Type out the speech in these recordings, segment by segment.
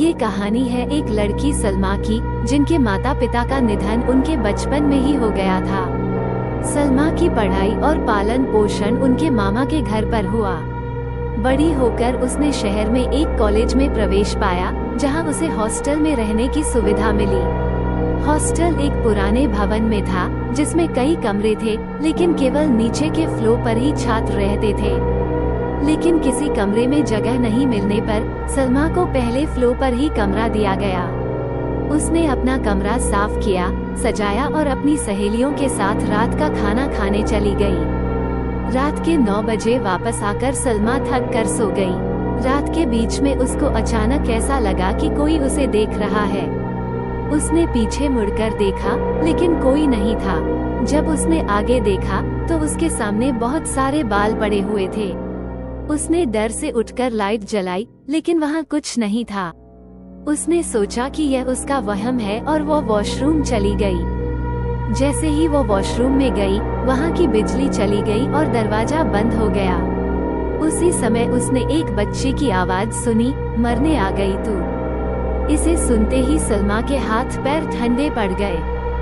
ये कहानी है एक लड़की सलमा की, जिनके माता पिता का निधन उनके बचपन में ही हो गया था। सलमा की पढ़ाई और पालन पोषण उनके मामा के घर पर हुआ। बड़ी होकर उसने शहर में एक कॉलेज में प्रवेश पाया, जहां उसे हॉस्टल में रहने की सुविधा मिली। हॉस्टल एक पुराने भवन में था, जिसमें कई कमरे थे, लेकिन केवल नीचे के फ्लोर पर ही छात्र रहते थे। लेकिन किसी कमरे में जगह नहीं मिलने पर सलमा को पहले फ्लोर पर ही कमरा दिया गया। उसने अपना कमरा साफ किया, सजाया और अपनी सहेलियों के साथ रात का खाना खाने चली गई। रात के 9 बजे वापस आकर सलमा थक कर सो गई। रात के बीच में उसको अचानक ऐसा लगा कि कोई उसे देख रहा है। उसने पीछे मुड़कर देखा, लेकिन कोई नहीं था। जब उसने आगे देखा तो उसके सामने बहुत सारे बाल पड़े हुए थे। उसने डर से उठकर लाइट जलाई, लेकिन वहाँ कुछ नहीं था। उसने सोचा कि यह उसका वहम है और वो वॉशरूम चली गई। जैसे ही वो वॉशरूम में गई, वहाँ की बिजली चली गई और दरवाजा बंद हो गया। उसी समय उसने एक बच्चे की आवाज सुनी, मरने आ गई तू। इसे सुनते ही सलमा के हाथ पैर ठंडे पड़ गए।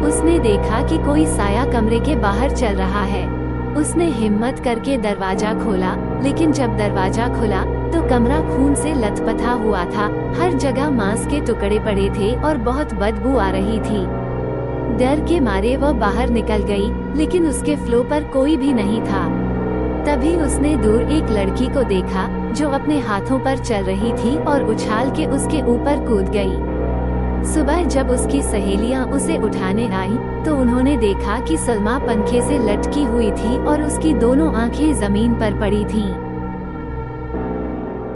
उसने देखा कि कोई साया कमरे के बाहर चल रहा है। उसने हिम्मत करके दरवाजा खोला, लेकिन जब दरवाजा खुला तो कमरा खून से लथपथा हुआ था। हर जगह मांस के टुकड़े पड़े थे और बहुत बदबू आ रही थी। डर के मारे वह बाहर निकल गई, लेकिन उसके फ्लोर पर कोई भी नहीं था। तभी उसने दूर एक लड़की को देखा, जो अपने हाथों पर चल रही थी और उछाल के उसके ऊपर कूद गई। सुबह जब उसकी सहेलियां उसे उठाने आई, तो उन्होंने देखा कि सलमा पंखे से लटकी हुई थी और उसकी दोनों आंखें जमीन पर पड़ी थीं।